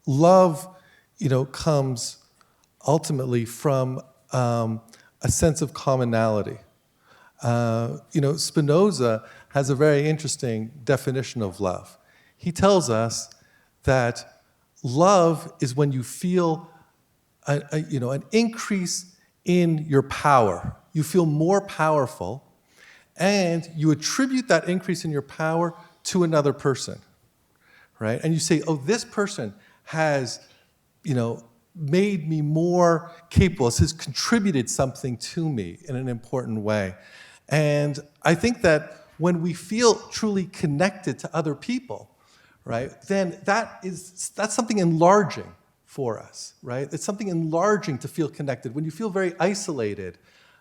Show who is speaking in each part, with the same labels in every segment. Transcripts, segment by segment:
Speaker 1: love, comes ultimately from a sense of commonality. Spinoza has a very interesting definition of love. He tells us that love is when you feel an increase in your power. You feel more powerful, and you attribute that increase in your power to another person, right? And you say, oh, this person has, made me more capable. This has contributed something to me in an important way. And I think that when we feel truly connected to other people, right, then that's something enlarging for us, right? It's something enlarging to feel connected. When you feel very isolated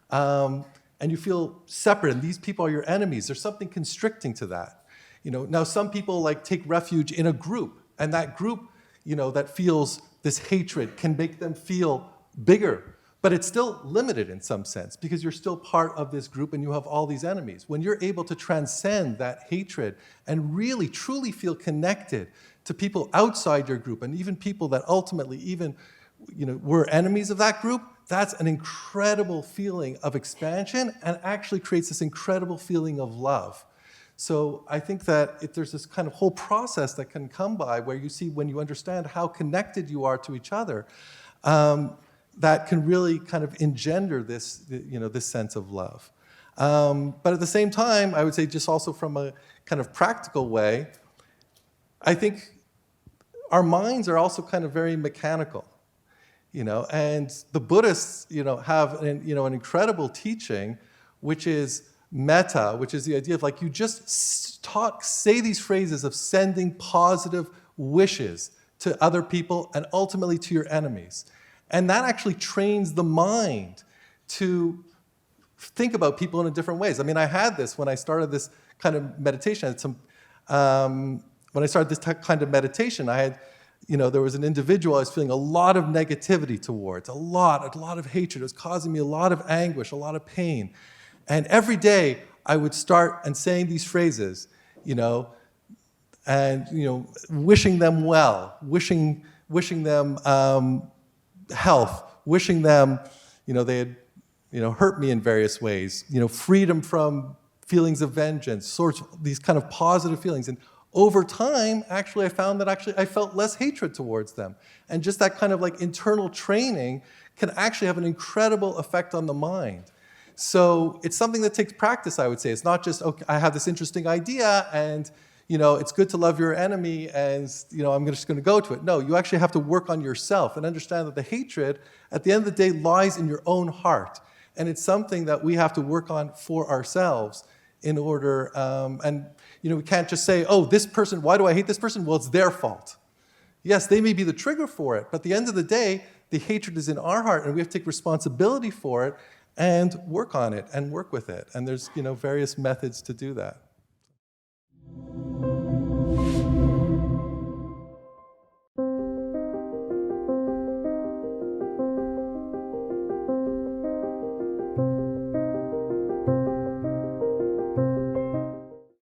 Speaker 1: and you feel separate, and these people are your enemies, there's something constricting to that. Now some people take refuge in a group, and that group, that feels this hatred can make them feel bigger, but it's still limited in some sense because you're still part of this group and you have all these enemies. When you're able to transcend that hatred and really truly feel connected to people outside your group, and even people that ultimately even were enemies of that group, that's an incredible feeling of expansion and actually creates this incredible feeling of love. So I think that there's this kind of whole process that can come by where you see, when you understand how connected you are to each other, that can really kind of engender this, this sense of love. But at the same time, I would say, just also from a kind of practical way, I think our minds are also kind of very mechanical, and the Buddhists, have an incredible teaching, which is metta, which is the idea of you just say these phrases of sending positive wishes to other people and ultimately to your enemies. And that actually trains the mind to think about people in different ways. I mean, I had this when I started this kind of meditation. When I started this kind of meditation, I had, there was an individual I was feeling a lot of negativity towards, a lot of hatred. It was causing me a lot of anguish, a lot of pain. And every day I would start and saying these phrases, and wishing them well, wishing them health, wishing them, they had, hurt me in various ways, freedom from feelings of vengeance, these kind of positive feelings. And over time, actually, I found that I felt less hatred towards them. And just that kind of internal training can actually have an incredible effect on the mind. So it's something that takes practice, I would say. It's not just, okay, I have this interesting idea and, it's good to love your enemy and, I'm just going to go to it. No, you actually have to work on yourself and understand that the hatred, at the end of the day, lies in your own heart. And it's something that we have to work on for ourselves in order, we can't just say, oh, this person, why do I hate this person? Well, it's their fault. Yes, they may be the trigger for it, but at the end of the day, the hatred is in our heart and we have to take responsibility for it and work on it and work with it. And there's, various methods to do that.